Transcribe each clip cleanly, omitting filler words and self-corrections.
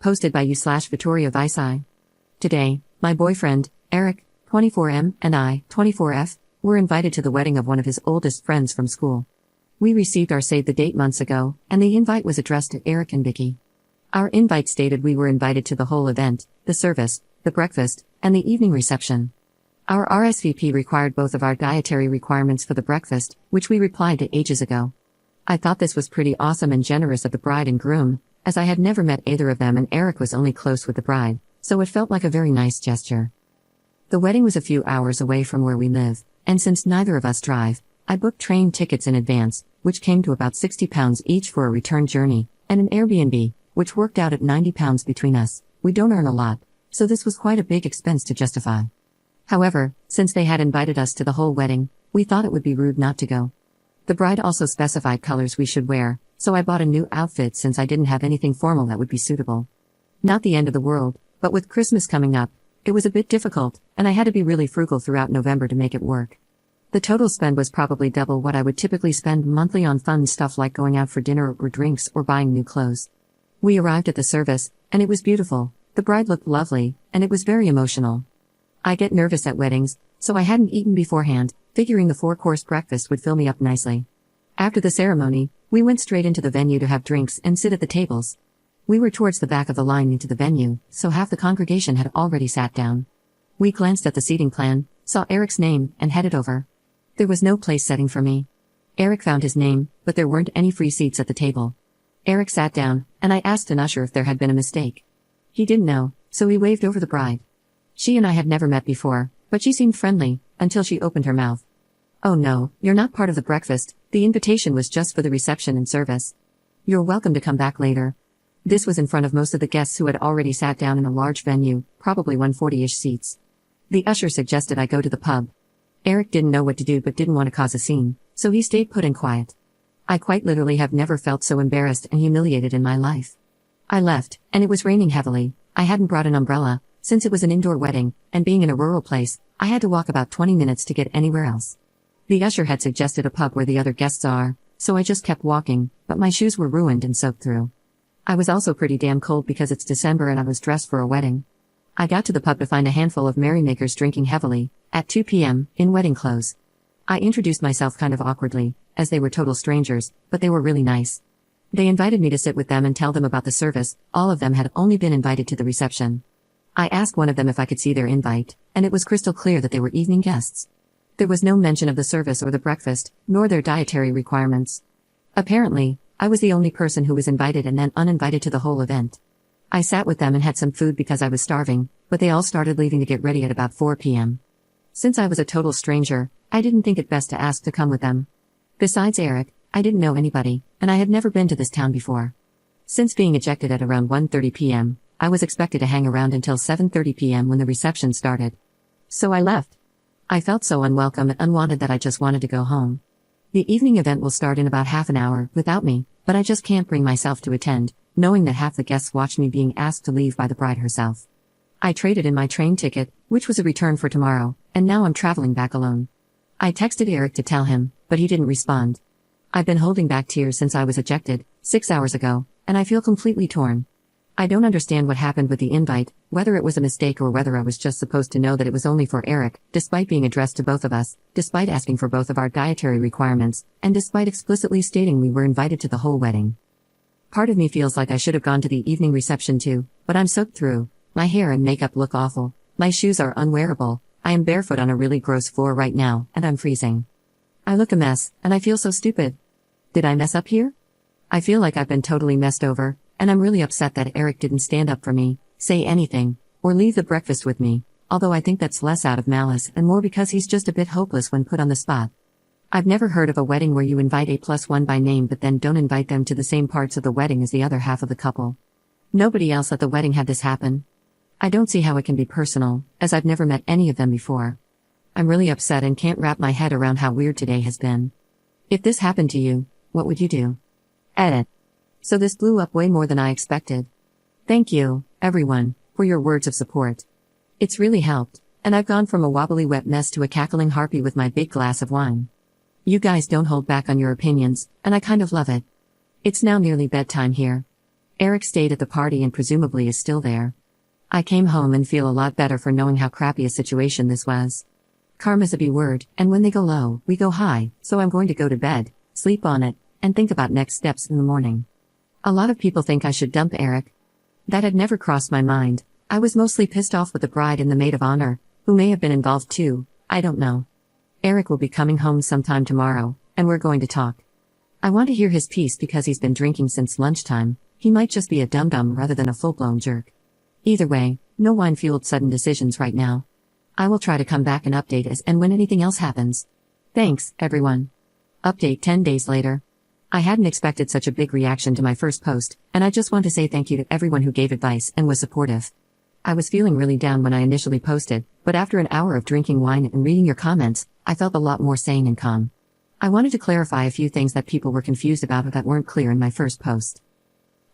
hosted by you/Vittoria Vicei. Today, my boyfriend, Eric, 24M, and I, 24F, were invited to the wedding of one of his oldest friends from school. We received our save the date months ago, and the invite was addressed to Eric and Vicky. Our invite stated we were invited to the whole event, the service, the breakfast, and the evening reception. Our RSVP required both of our dietary requirements for the breakfast, which we replied to ages ago. I thought this was pretty awesome and generous of the bride and groom, as I had never met either of them and Eric was only close with the bride, so it felt like a very nice gesture. The wedding was a few hours away from where we live, and since neither of us drive, I booked train tickets in advance, which came to about £60 each for a return journey, and an Airbnb, which worked out at £90 between us. We don't earn a lot, so this was quite a big expense to justify. However, since they had invited us to the whole wedding, we thought it would be rude not to go. The bride also specified colors we should wear, so I bought a new outfit since I didn't have anything formal that would be suitable. Not the end of the world, but with Christmas coming up, it was a bit difficult, and I had to be really frugal throughout November to make it work. The total spend was probably double what I would typically spend monthly on fun stuff like going out for dinner or drinks or buying new clothes. We arrived at the service, and it was beautiful, the bride looked lovely, and it was very emotional. I get nervous at weddings, so I hadn't eaten beforehand, figuring the 4-course breakfast would fill me up nicely. After the ceremony, we went straight into the venue to have drinks and sit at the tables. We were towards the back of the line into the venue, so half the congregation had already sat down. We glanced at the seating plan, saw Eric's name, and headed over. There was no place setting for me. Eric found his name, but there weren't any free seats at the table. Eric sat down, and I asked an usher if there had been a mistake. He didn't know, so he waved over the bride. She and I had never met before, but she seemed friendly, until she opened her mouth. "Oh no, you're not part of the breakfast, the invitation was just for the reception and service. You're welcome to come back later." This was in front of most of the guests who had already sat down in a large venue, probably 140-ish seats. The usher suggested I go to the pub. Eric didn't know what to do but didn't want to cause a scene, so he stayed put and quiet. I quite literally have never felt so embarrassed and humiliated in my life. I left, and it was raining heavily. I hadn't brought an umbrella, since it was an indoor wedding, and being in a rural place, I had to walk about 20 minutes to get anywhere else. The usher had suggested a pub where the other guests are, so I just kept walking, but my shoes were ruined and soaked through. I was also pretty damn cold because it's December and I was dressed for a wedding. I got to the pub to find a handful of merrymakers drinking heavily, at 2 p.m., in wedding clothes. I introduced myself kind of awkwardly, as they were total strangers, but they were really nice. They invited me to sit with them and tell them about the service. All of them had only been invited to the reception. I asked one of them if I could see their invite, and it was crystal clear that they were evening guests. There was no mention of the service or the breakfast, nor their dietary requirements. Apparently, I was the only person who was invited and then uninvited to the whole event. I sat with them and had some food because I was starving, but they all started leaving to get ready at about 4 p.m. Since I was a total stranger, I didn't think it best to ask to come with them. Besides Eric, I didn't know anybody, and I had never been to this town before. Since being ejected at around 1:30 p.m., I was expected to hang around until 7:30 p.m. when the reception started. So I left. I felt so unwelcome and unwanted that I just wanted to go home. The evening event will start in about half an hour, without me, but I just can't bring myself to attend, knowing that half the guests watched me being asked to leave by the bride herself. I traded in my train ticket, which was a return for tomorrow, and now I'm traveling back alone. I texted Eric to tell him, but he didn't respond. I've been holding back tears since I was ejected, 6 hours ago, and I feel completely torn. I don't understand what happened with the invite, whether it was a mistake or whether I was just supposed to know that it was only for Eric, despite being addressed to both of us, despite asking for both of our dietary requirements, and despite explicitly stating we were invited to the whole wedding. Part of me feels like I should have gone to the evening reception too, but I'm soaked through. My hair and makeup look awful. My shoes are unwearable. I am barefoot on a really gross floor right now, and I'm freezing. I look a mess, and I feel so stupid. Did I mess up here? I feel like I've been totally messed over, and I'm really upset that Eric didn't stand up for me, say anything, or leave the breakfast with me, although I think that's less out of malice and more because he's just a bit hopeless when put on the spot. I've never heard of a wedding where you invite A+1 by name but then don't invite them to the same parts of the wedding as the other half of the couple. Nobody else at the wedding had this happen. I don't see how it can be personal, as I've never met any of them before. I'm really upset and can't wrap my head around how weird today has been. If this happened to you, what would you do? Edit. So this blew up way more than I expected. Thank you, everyone, for your words of support. It's really helped, and I've gone from a wobbly wet mess to a cackling harpy with my big glass of wine. You guys don't hold back on your opinions, and I kind of love it. It's now nearly bedtime here. Eric stayed at the party and presumably is still there. I came home and feel a lot better for knowing how crappy a situation this was. Karma's a B word, and when they go low, we go high, so I'm going to go to bed, sleep on it, and think about next steps in the morning. A lot of people think I should dump Eric. That had never crossed my mind. I was mostly pissed off with the bride and the maid of honor, who may have been involved too, I don't know. Eric will be coming home sometime tomorrow, and we're going to talk. I want to hear his piece because he's been drinking since lunchtime. He might just be a dum-dum rather than a full-blown jerk. Either way, no wine-fueled sudden decisions right now. I will try to come back and update as and when anything else happens. Thanks, everyone. Update 10 days later. I hadn't expected such a big reaction to my first post, and I just want to say thank you to everyone who gave advice and was supportive. I was feeling really down when I initially posted, but after an hour of drinking wine and reading your comments, I felt a lot more sane and calm. I wanted to clarify a few things that people were confused about or that weren't clear in my first post.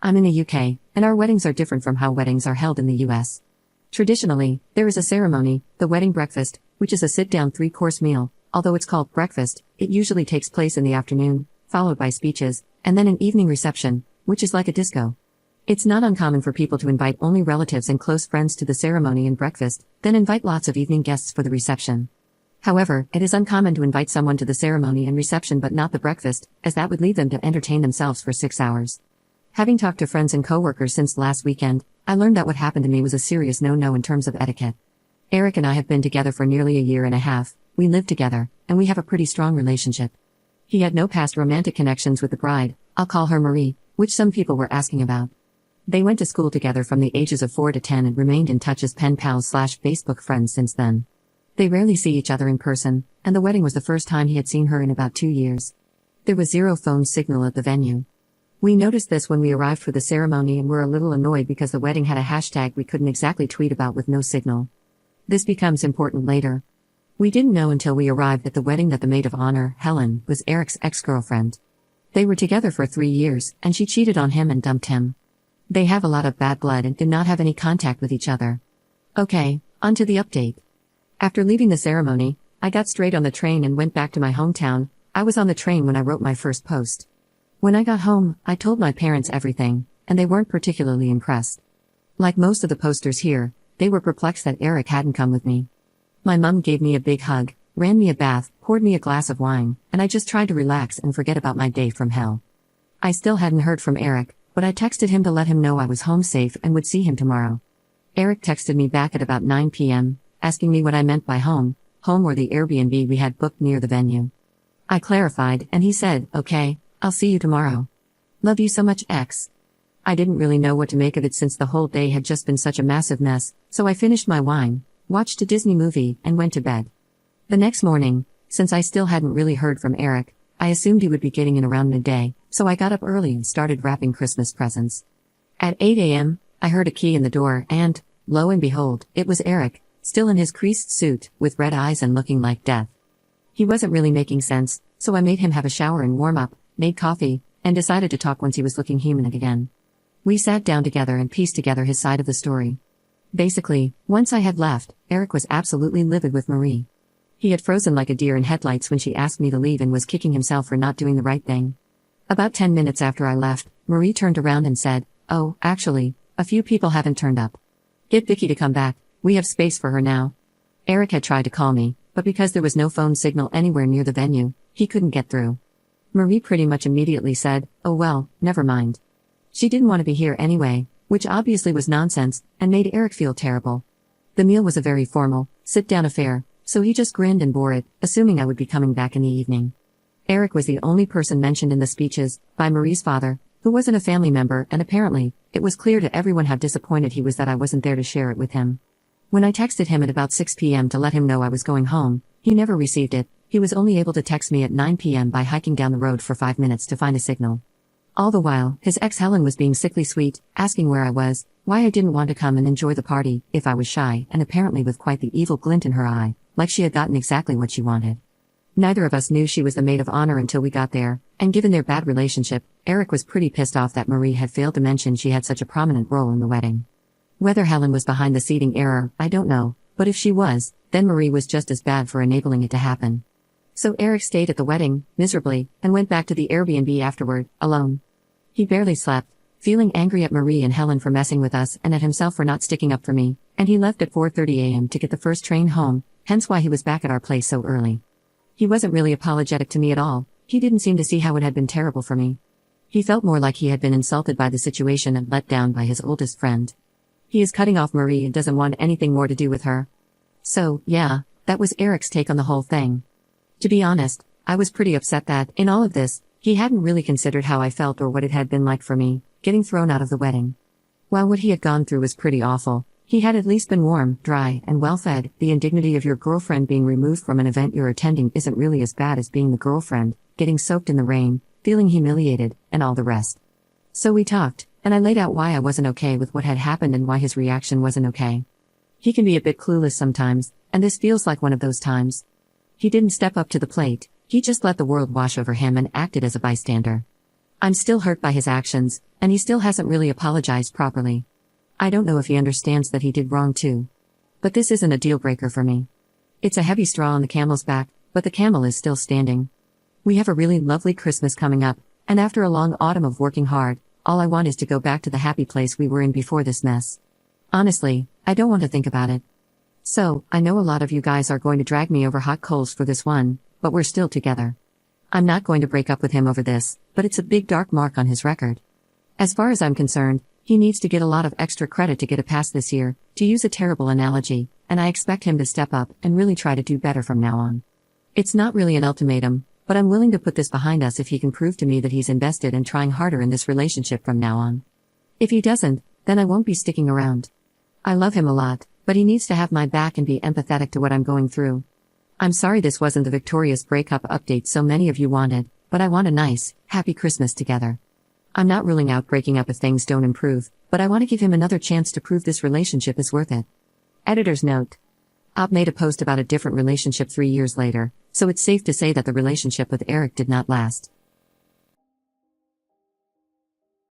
I'm in the UK, and our weddings are different from how weddings are held in the US. Traditionally, there is a ceremony, the wedding breakfast, which is a sit-down 3-course meal. Although it's called breakfast, it usually takes place in the afternoon, followed by speeches, and then an evening reception, which is like a disco. It's not uncommon for people to invite only relatives and close friends to the ceremony and breakfast, then invite lots of evening guests for the reception. However, it is uncommon to invite someone to the ceremony and reception but not the breakfast, as that would leave them to entertain themselves for 6 hours. Having talked to friends and coworkers since last weekend, I learned that what happened to me was a serious no-no in terms of etiquette. Eric and I have been together for nearly a year and a half, we live together, and we have a pretty strong relationship. He had no past romantic connections with the bride, I'll call her Marie, which some people were asking about. They went to school together from the ages of 4 to 10 and remained in touch as pen pals/Facebook friends since then. They rarely see each other in person, and the wedding was the first time he had seen her in about 2 years. There was zero phone signal at the venue. We noticed this when we arrived for the ceremony and were a little annoyed because the wedding had a hashtag we couldn't exactly tweet about with no signal. This becomes important later. We didn't know until we arrived at the wedding that the maid of honor, Helen, was Eric's ex-girlfriend. They were together for 3 years, and she cheated on him and dumped him. They have a lot of bad blood and did not have any contact with each other. Okay, on to the update. After leaving the ceremony, I got straight on the train and went back to my hometown. I was on the train when I wrote my first post. When I got home, I told my parents everything, and they weren't particularly impressed. Like most of the posters here, they were perplexed that Eric hadn't come with me. My mum gave me a big hug, ran me a bath, poured me a glass of wine, and I just tried to relax and forget about my day from hell. I still hadn't heard from Eric, but I texted him to let him know I was home safe and would see him tomorrow. Eric texted me back at about 9 p.m., asking me what I meant by home or the Airbnb we had booked near the venue. I clarified, and he said, okay, I'll see you tomorrow. Love you so much, X. I didn't really know what to make of it since the whole day had just been such a massive mess, so I finished my wine, watched a Disney movie, and went to bed. The next morning, since I still hadn't really heard from Eric, I assumed he would be getting in around midday, so I got up early and started wrapping Christmas presents. At 8 a.m., I heard a key in the door and, lo and behold, it was Eric, still in his creased suit, with red eyes and looking like death. He wasn't really making sense, so I made him have a shower and warm up, made coffee, and decided to talk once he was looking human again. We sat down together and pieced together his side of the story. Basically, once I had left, Eric was absolutely livid with Marie. He had frozen like a deer in headlights when she asked me to leave and was kicking himself for not doing the right thing. About 10 minutes after I left, Marie turned around and said, "Oh, actually, a few people haven't turned up. Get Vicky to come back, we have space for her now." Eric had tried to call me, but because there was no phone signal anywhere near the venue, he couldn't get through. Marie pretty much immediately said, "Oh well, never mind." She didn't want to be here anyway, which obviously was nonsense, and made Eric feel terrible. The meal was a very formal, sit-down affair, so he just grinned and bore it, assuming I would be coming back in the evening. Eric was the only person mentioned in the speeches, by Marie's father, who wasn't a family member, and apparently, it was clear to everyone how disappointed he was that I wasn't there to share it with him. When I texted him at about 6 p.m. to let him know I was going home, he never received it. He was only able to text me at 9 p.m. by hiking down the road for 5 minutes to find a signal. All the while, his ex Helen was being sickly sweet, asking where I was, why I didn't want to come and enjoy the party, if I was shy, and apparently with quite the evil glint in her eye, like she had gotten exactly what she wanted. Neither of us knew she was the maid of honor until we got there, and given their bad relationship, Eric was pretty pissed off that Marie had failed to mention she had such a prominent role in the wedding. Whether Helen was behind the seating error, I don't know, but if she was, then Marie was just as bad for enabling it to happen. So Eric stayed at the wedding, miserably, and went back to the Airbnb afterward, alone. He barely slept, feeling angry at Marie and Helen for messing with us and at himself for not sticking up for me, and he left at 4:30 a.m. to get the first train home, hence why he was back at our place so early. He wasn't really apologetic to me at all. He didn't seem to see how it had been terrible for me. He felt more like he had been insulted by the situation and let down by his oldest friend. He is cutting off Marie and doesn't want anything more to do with her. So, yeah, that was Eric's take on the whole thing. To be honest, I was pretty upset that, in all of this, he hadn't really considered how I felt or what it had been like for me, getting thrown out of the wedding. While what he had gone through was pretty awful, he had at least been warm, dry, and well-fed. The indignity of your girlfriend being removed from an event you're attending isn't really as bad as being the girlfriend, getting soaked in the rain, feeling humiliated, and all the rest. So we talked, and I laid out why I wasn't okay with what had happened and why his reaction wasn't okay. He can be a bit clueless sometimes, and this feels like one of those times. He didn't step up to the plate, he just let the world wash over him and acted as a bystander. I'm still hurt by his actions, and he still hasn't really apologized properly. I don't know if he understands that he did wrong too. But this isn't a deal breaker for me. It's a heavy straw on the camel's back, but the camel is still standing. We have a really lovely Christmas coming up, and after a long autumn of working hard, all I want is to go back to the happy place we were in before this mess. Honestly, I don't want to think about it. So, I know a lot of you guys are going to drag me over hot coals for this one, but we're still together. I'm not going to break up with him over this, but it's a big dark mark on his record. As far as I'm concerned, he needs to get a lot of extra credit to get a pass this year, to use a terrible analogy, and I expect him to step up and really try to do better from now on. It's not really an ultimatum, but I'm willing to put this behind us if he can prove to me that he's invested in trying harder in this relationship from now on. If he doesn't, then I won't be sticking around. I love him a lot, but he needs to have my back and be empathetic to what I'm going through. I'm sorry this wasn't the victorious breakup update so many of you wanted, but I want a nice, happy Christmas together. I'm not ruling out breaking up if things don't improve, but I want to give him another chance to prove this relationship is worth it. Editor's note. Op made a post about a different relationship 3 years later, so it's safe to say that the relationship with Eric did not last.